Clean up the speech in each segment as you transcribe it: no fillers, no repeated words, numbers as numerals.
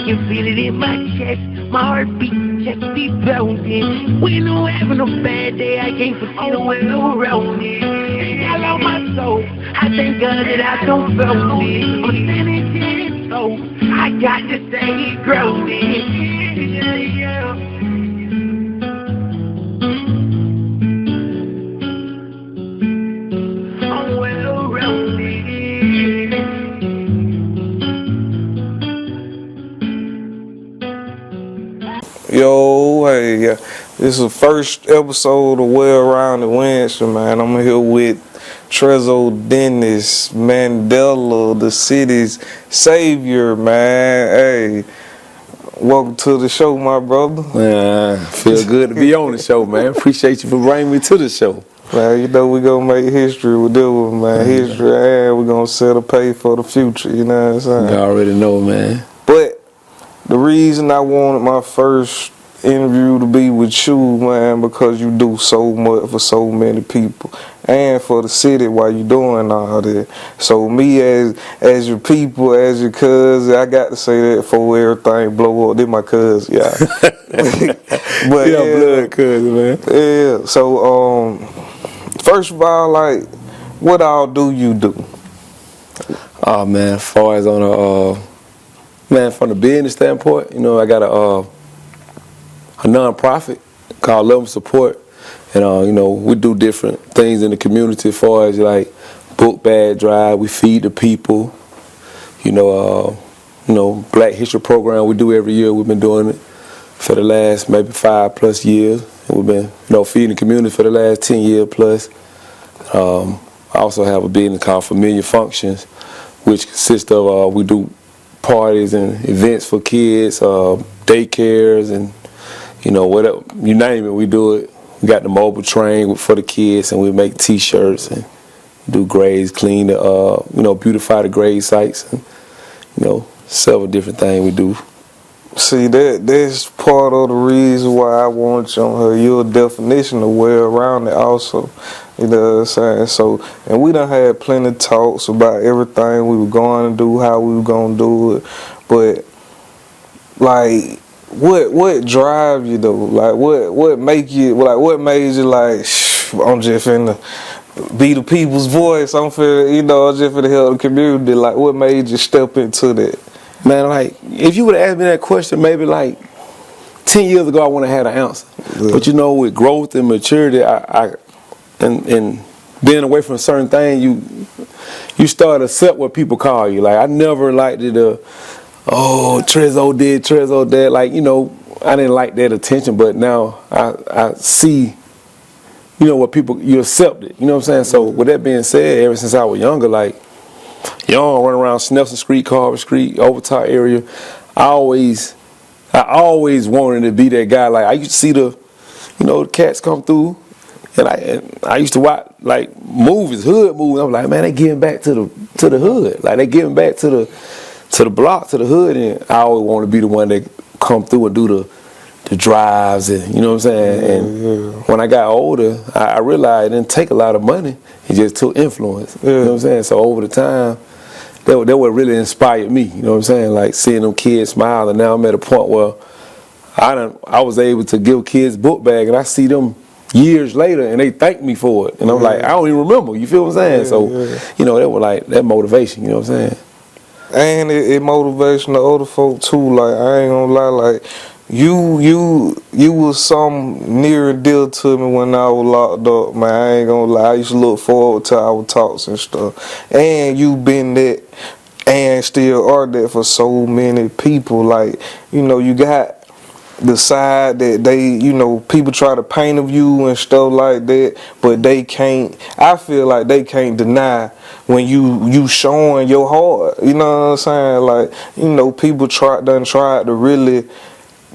can feel it in my chest. My heartbeat just be pounding. When I'm having a bad day, I can't forget the well-rounded. I love my soul. I thank God that I don't feel it. I'm standing 10 toes. I got to stay grounded. I'm well-rounded. Yo, hey, this is the first episode of WellRounded Wednesday, man. I'm here with Trez Dennis, Mandela, the city's savior, man. Hey, welcome to the show, my brother. Man, feel good to be on the show, man. Appreciate you for bringing me to the show. Man, you know we gonna make history with this one, man. History, and we gonna set a pay for the future, you know what I'm saying? You already know, man. But the reason I wanted my first interview to be with you, man, because you do so much for so many people and for the city while you doing all that. So me as your people, as your cousin, I got to say that before everything blow up. They're my cousin, yeah. But yeah, blood cousin, man. Yeah. So first of all, like, what all do you do? Oh man, as far as on a man, from the business standpoint, you know, I got a non-profit called Love and Support, and you know, we do different things in the community as far as like book bag drive. We feed the people, you know, Black History program we do every year. We've been doing it for the last maybe 5+ years. And we've been, feeding the community for the last 10 years plus. I also have a business called Familiar Functions, which consists of we do parties and events for kids, daycares, and whatever you name it, we do it. We got the mobile train for the kids, and we make T-shirts and do grades, clean the beautify the grade sites, and several different things we do. See, that's part of the reason why I want you on her. Your definition of well-rounded also. You know what I'm saying? So, and we done had plenty of talks about everything we were going to do, how we were going to do it. But, like, what drive you though? Like, what make you, like, what made you like, I'm just finna be the people's voice. I'm finna, I'm just finna help the community. Like, what made you step into that? Man, like, if you would have asked me that question maybe like 10 years ago, I wouldn't have had an answer. Yeah. But with growth and maturity, and being away from a certain thing, you start to accept what people call you. Like, I never liked it. Trez did, Trez that. Like, I didn't like that attention, but now I see, what people, you accept it. You know what I'm saying? So with that being said, ever since I was younger, like, run around Snelson Street, Carver Street, Overtop area, I always wanted to be that guy. Like, I used to see the cats come through, and I used to watch like movies, hood movies. I'm like, man, they giving back to the hood. Like, they giving back to the block, to the hood, and I always want to be the one that come through and do the drives, and you know what I'm saying. And when I got older, I realized it didn't take a lot of money; it just took influence. You know what I'm saying. So over the time, that what really inspired me. You know what I'm saying. Like, seeing them kids smile, and now I'm at a point where I was able to give kids book bag, and I see them years later, and they thank me for it, and I'm like, I don't even remember. You feel what I'm saying? So that was like that motivation. You know what I'm saying. And it motivates the older folk too. Like, I ain't gonna lie, like you was something near and dear to me when I was locked up, man. I ain't gonna lie. I used to look forward to our talks and stuff. And you been that and still are that for so many people. Like, you got the side that they, people try to paint of you and stuff like that, but they can't, I feel like they can't deny when you showing your heart. You know what I'm saying? Like, people done tried to really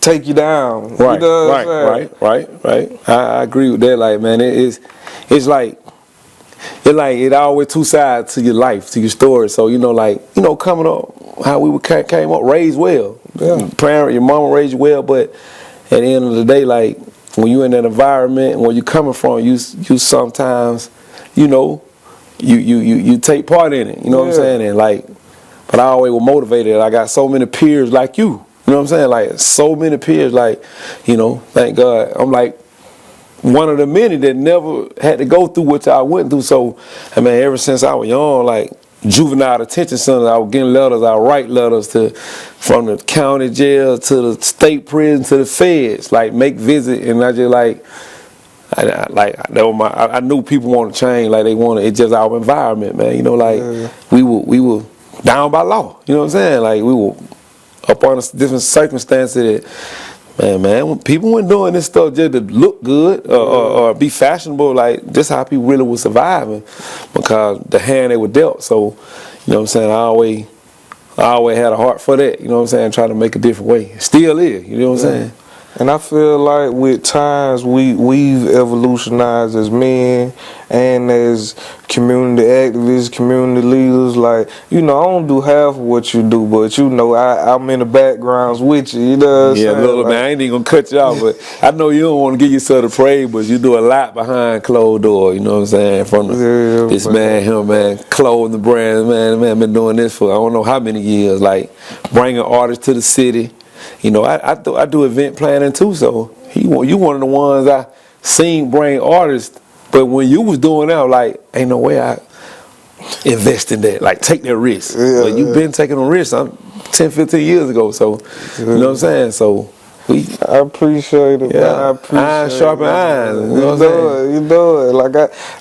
take you down. Right, you know what I'm saying? right. I agree with that. Like, man, it's like it always two sides to your life, to your story. So, coming up, how we came up, raised well. Yeah. Your mama raised you well, but at the end of the day, like, when you in that environment and where you coming from, you sometimes, you take part in it. You know what I'm saying? And like, but I always was motivated. I got so many peers like you. You You know what I'm saying? Like so many peers, like, you know, thank God. I'm like one of the many that never had to go through what I went through. So, I mean, ever since I was young, like juvenile detention centers, I was getting letters. I would write letters from the county jail to the state prison to the feds, like make visit, and I just like. I knew people want to change, like they wanted. It's just our environment, man. You know, like we were down by law. You know what I'm saying? Like we were up on different circumstances that, man, when people weren't doing this stuff just to look good or be fashionable. Like this how people really were surviving because the hand they were dealt. So, you know what I'm saying? I always had a heart for that. You know what I'm saying? Try to make a different way. Still is. You know what I'm saying? And I feel like with times we've evolutionized as men and as community activists, community leaders. Like, you know, I don't do half of what you do, but you know, I'm in the backgrounds with you. You know what I'm saying? Look, man, I ain't even gonna cut you off, but I know you don't want to give yourself the praise, but you do a lot behind closed doors. You know what I'm saying? From this man, him, man, clothing the brand, man, been doing this for I don't know how many years. Like bringing artists to the city. You know, I do event planning too, so you one of the ones I seen bring artists, but when you was doing that, like, ain't no way I invest in that, like take that risk. But you been taking a risk 10, 15 years ago, so you know what I'm saying? So I appreciate it, man. I appreciate iron sharpen iron. You know what I'm saying? You know it. Like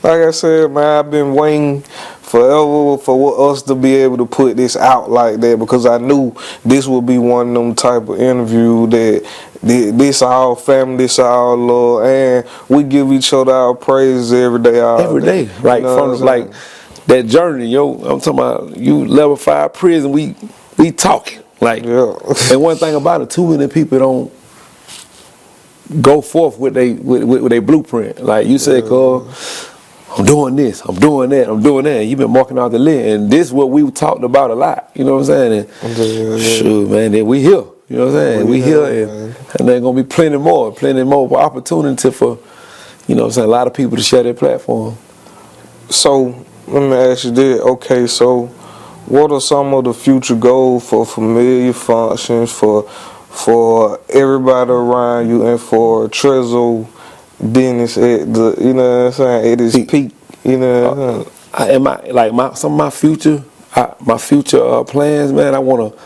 I said, man, I've been waiting forever for us to be able to put this out like that because I knew this would be one of them type of interview that this our family, this our love, and we give each other our praises every day. Every day, right? You know from like that journey, yo. I'm talking about you level 5 prison. We talking like, and one thing about it, too many people don't go forth with they blueprint. Like you said, Carl. I'm doing this, I'm doing that, I'm doing that. You've been marking out the list, and this is what we talked about a lot. You know what I'm saying? And shoot, man, then we here. You know what I'm saying? We here, and there's gonna be plenty more opportunity for, you know what I'm saying, a lot of people to share their platform. So let me ask you this. Okay, so what are some of the future goals for familiar functions for everybody around you and for Trez Dennis at the, you know what I'm saying, at his peak, you know what I'm saying? Some of my future plans, man, I want to,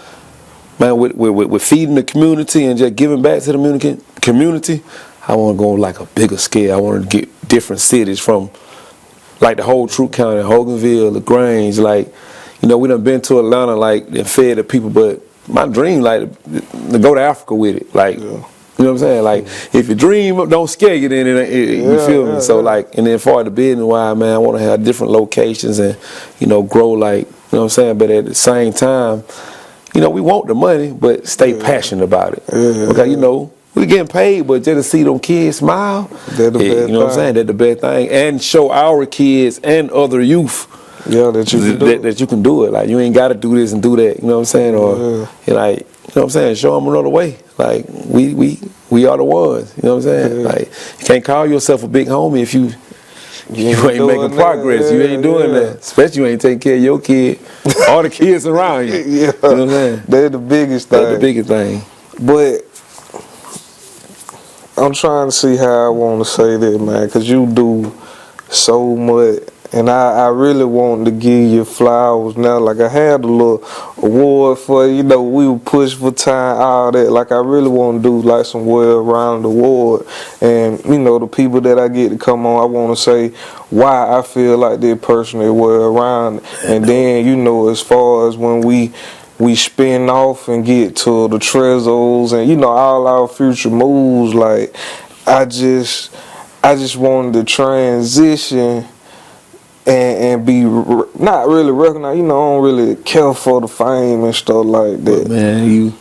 man, with feeding the community and just giving back to the community, I want to go on like a bigger scale. I want to get different cities from like the whole Troup County, Hoganville, LaGrange, like, you know, we done been to Atlanta, like, and fed the people, but my dream, like, to go to Africa with it, like, you know what I'm saying? Like, if you dream, don't scare you, then you feel me? So, like, and then for the business wise, man, I want to have different locations and, you know, grow, like, you know what I'm saying? But at the same time, you know, we want the money, but stay passionate about it. Because, you know, we getting paid, but just to see them kids smile, you know what I'm saying? That's the best thing. And show our kids and other youth that you can do it. Like, you ain't got to do this and do that. You know what I'm saying? Or, like, you know what I'm saying? Show them another way. Like, we are the ones. You know what I'm saying? Like, you can't call yourself a big homie if you ain't making progress. You ain't doing that. Especially you ain't taking care of your kid, all the kids around you. You know what I'm saying? They're the biggest thing. That's the biggest thing. But I'm trying to see how I want to say that, man, because you do so much. And I really want to give you flowers now. Like, I had a little award for, you know, we were pushed for time, all that. Like, I really want to do, like, some well-rounded award. And, you know, the people that I get to come on, I want to say why I feel like that person is well-rounded. And then, you know, as far as when we spin off and get to the Trezos and, you know, all our future moves, like, I just wanted to transition and be not really recognized. You know, I don't really care for the fame and stuff like that. But man, you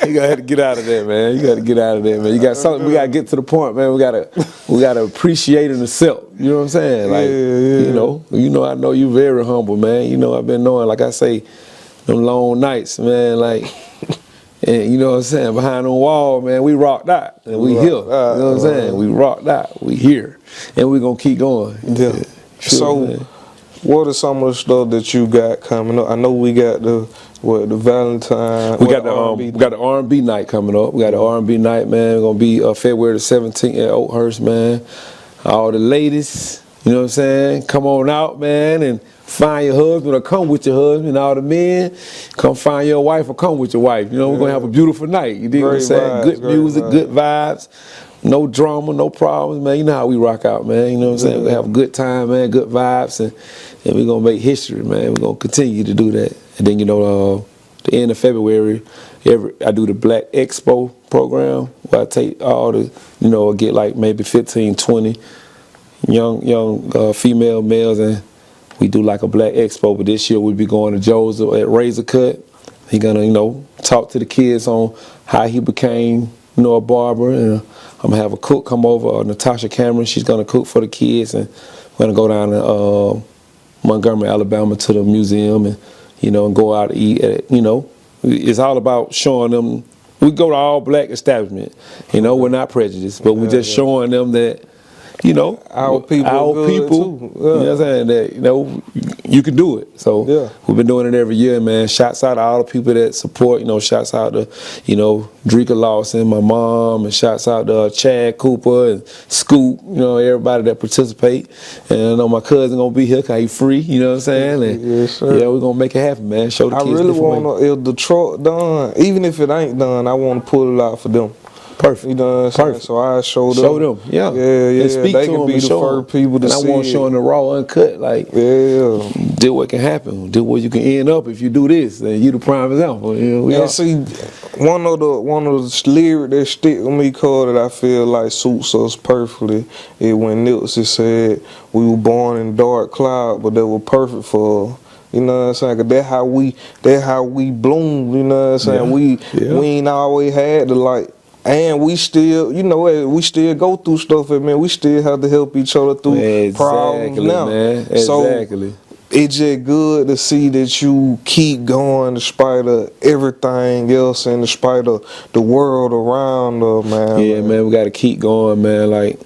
You gotta have to get out of that, man. You gotta get out of that, man. You got something. We gotta get to the point, man. We gotta appreciate and accept. You know what I'm saying? Like, you know, I know you very humble, man. You know, I've been knowing, like I say, them long nights, man. Like, and you know what I'm saying? Behind the wall, man, we rocked out and we here. You know what I'm saying? We rocked out. We here, and we gonna keep going. Yeah. Sure, So, man. what are some of the stuff that you got coming up? I know we got the Valentine. We got the R&B night coming up. We got the R&B night, man. We're gonna be February the 17th at Oakhurst, man. All the ladies, you know what I'm saying? Come on out, man, and find your husband or come with your husband. And all the men, come find your wife or come with your wife. You know, we're gonna have a beautiful night. You dig what I'm saying? Good music, good vibes. No drama, no problems, man. You know how we rock out, man. You know what I'm saying? We're going to have a good time, man, good vibes, and we're going to make history, man. We're going to continue to do that. And then, you know, the end of February, I do the Black Expo program where I take all the, you know, get like maybe 15, 20 young female males, and we do like a Black Expo. But this year we'll be going to Joseph at Razor Cut. He's going to, you know, talk to the kids on how he became, you know, a barber, and I'm gonna have a cook come over, Natasha Cameron. She's gonna cook for the kids, and we're gonna go down to Montgomery, Alabama, to the museum, and you know, and go out to eat. You know, it's all about showing them. We go to all black establishment. You know, we're not prejudiced, but we're just showing them that, you know, our people, you know what I'm saying, that, you know, you can do it. So we've been doing it every year, man. Shouts out to all the people that support, you know, shouts out to, you know, Dreka Lawson, my mom, and shouts out to Chad Cooper and Scoop, you know, everybody that participate. And I know my cousin gonna be here because he free, you know what I'm saying? And yes, sir. Yeah, we're gonna make it happen, man. Show the kids. I really want to, if the truck done, even if it ain't done, I want to pull it out for them. Perfect. You know what I'm saying? So I show them. Yeah. And speak they to can them be the first people to see. And I want showing the raw, uncut, like, do what can happen, do what you can end up if you do this, and you the prime example. You know, see, one of the lyrics that stick with me, called that I feel like suits us perfectly, is when Nipsey said, "We were born in dark cloud, but they were perfect for us." You know what I'm saying? 'Cause that's how we bloom. You know what I'm saying? We ain't always had the light. And we still, you know, we still go through stuff, and man, we still have to help each other through problems now. Man. Exactly. So it's just good to see that you keep going despite of everything else and despite of the world around us, man. Yeah, man, we got to keep going, man. Like,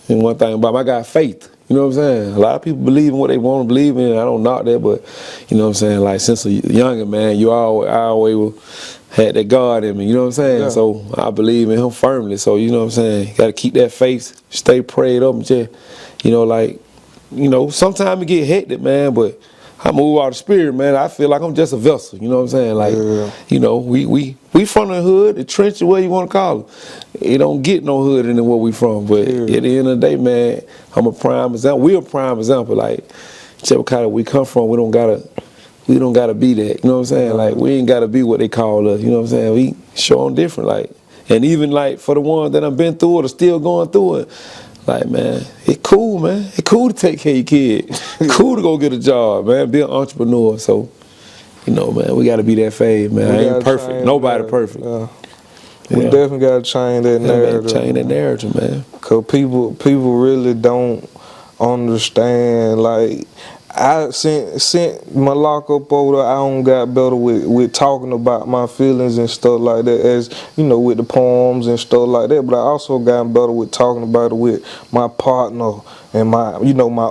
and one thing about I got faith. You know what I'm saying? A lot of people believe in what they want to believe in. I don't knock that, but you know what I'm saying? Like, since a younger man, I always had that God in me, you know what I'm saying? Yeah. So I believe in him firmly. So, you know what I'm saying? Got to keep that faith, stay prayed up, and just, you know, like, you know, sometimes it get hectic, man, but I move out of spirit, man. I feel like I'm just a vessel, you know what I'm saying? Like, you know, we from the hood, the trench, where you want to call it. It don't get no hood in where we from, but at the end of the day, man, I'm a prime example. We a prime example. Like, whichever kind of we come from, we don't gotta be that, you know what I'm saying? Like, we ain't gotta be what they call us, you know what I'm saying? We show them different, like, and even like for the ones that I've been through it or still going through it, like, man, it cool, man. It cool to take care of your kid. Cool to go get a job, man. Be an entrepreneur. So, you know, man, we got to be that phase, man. I ain't perfect. Nobody perfect. We definitely got to change that narrative. Change that narrative, man. Because people really don't understand, like, I sent my lockup over there. I don't got better with talking about my feelings and stuff like that, as you know, with the poems and stuff like that. But I also got better with talking about it with my partner and my, you know, my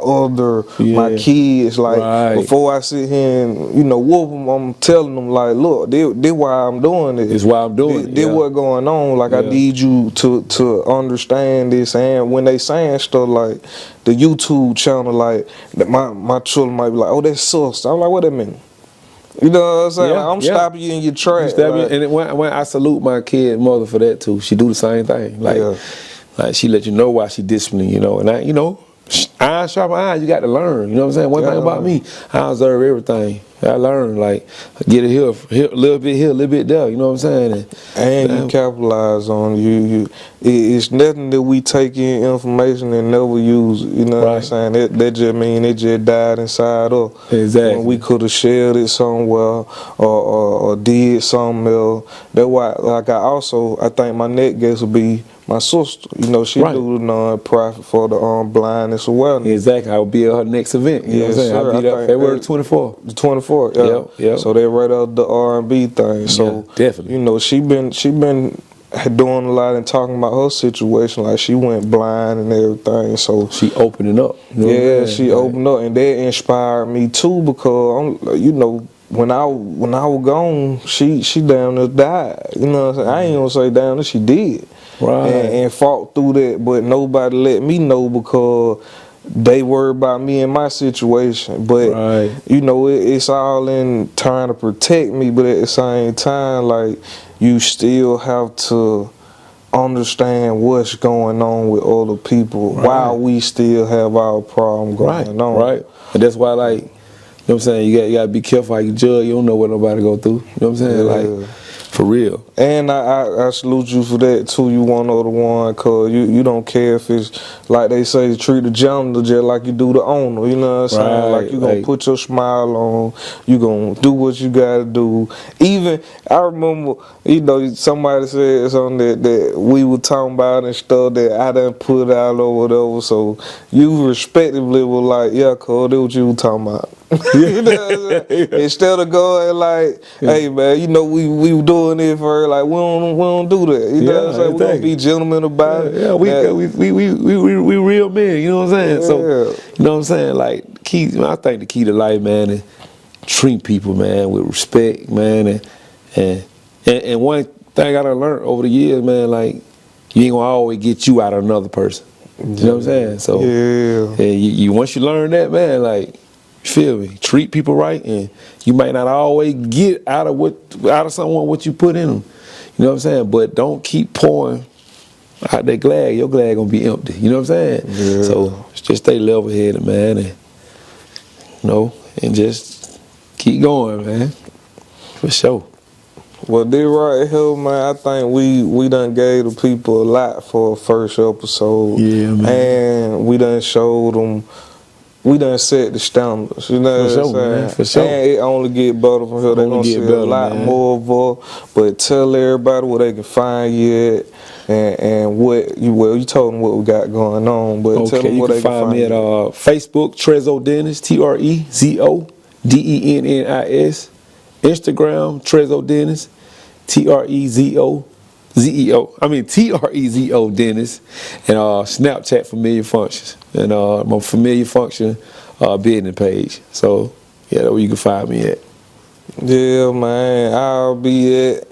my kids. Like, before I sit here and, you know, whoop them, I'm telling them, like, look, this why I'm doing this. It's why I'm doing it. This what going on. Like, I need you to understand this. And when they saying stuff like the YouTube channel, like, my children might be like, oh, that's sus. I'm like, what that mean? You know what I'm saying? Like, I'm stopping you in your tracks. Like, and when I salute my kid mother for that too, she do the same thing. Like, like she let you know why she disciplined, you know. And I, you know, Iron sharpen iron, you got to learn. You know what I'm saying? One thing about me, I observe everything. I learn, like, get it here, a little bit here, a little bit there. You know what I'm saying? And you capitalize on it's nothing that we take in information and never use it. You know what I'm saying? That just mean it just died inside us. Exactly. When we could have shared it somewhere or did something else. That's why, like, I think my next guest would be my sister. You know, she do the non-profit for the blindness awareness. Exactly. I'll be at her next event. You know what I'm saying? I'll be there February 24th. The 24th, yeah. Yep. So they right out the R&B thing. So definitely. You know, she been doing a lot and talking about her situation. Like, she went blind and everything. So she opening up. You know she opened up, and that inspired me too, because you know, when I was gone, she damn near died. You know what I'm saying? I ain't gonna say damn near, she did. Right. And fought through that, but nobody let me know because they worry about me and my situation. But you know, it's all in trying to protect me, but at the same time, like, you still have to understand what's going on with other people while we still have our problem going on. Right. And that's why, like, you know what I'm saying, you got to be careful how you judge. You don't know what nobody go through. You know what I'm saying? Like, for real. And I salute you for that too. You one of the one, cause you don't care if it's like they say, treat the janitor just like you do the owner. You know what I'm saying? Like, you gonna put your smile on. You gonna do what you gotta do. Even I remember, you know, somebody said something that we were talking about and stuff that I done put out or whatever. So you respectively were like, yeah, cuz, that's what you were talking about. You know what I'm saying? Instead of going like, hey man, you know, we were doing it for her, like, we don't do that. You know what I'm saying? We gonna be gentlemen about it. Yeah, we real men, you know what I'm saying? So, you know what I'm saying? Like, I think the key to life, man, is treat people, man, with respect, man, and one thing I done learned over the years, man, like, you ain't gonna always get you out of another person. You know what I'm saying? So you once you learn that, man, like, you feel me? Treat people right, and you might not always get out of someone what you put in them. You know what I'm saying? But don't keep pouring out that glad. Your glad gonna be empty. You know what I'm saying? Yeah. So just stay level headed, man, and you know, and just keep going, man. For sure. Well, this right here, man, I think we done gave the people a lot for a first episode. Yeah, man. And we done showed them. We done set the standards, you know what I'm saying? Man, for sure. And it only get better from here. They're going to see a lot more of us. But tell everybody where they can find you at and what you told them what we got going on. But tell them where they can find me at Facebook, Trez Dennis, TREZO DENNIS. Instagram, Trez Dennis, TREZO Dennis, and Snapchat Familiar Functions, and my Familiar Function business page. So yeah, that's where you can find me at. Yeah, man, I'll be at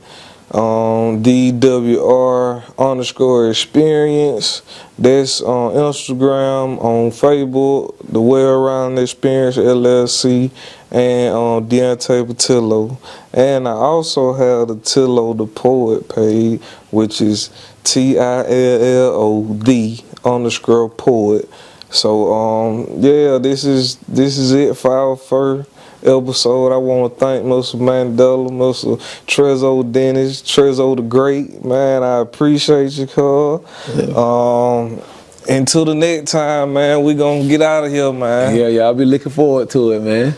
DWR_experience. That's on Instagram, on Facebook, the WellRounded Experience LLC, and on Deontay Patillo. And I also have the Tillo the Poet page, which is TILLOD_poet. So yeah, this is it for our first episode. I want to thank Mr. Mandela, Mr. Trez Dennis, Trez the Great. Man, I appreciate you, cuz. Until the next time, man, we gonna get out of here, man. Yeah, I'll be looking forward to it, man.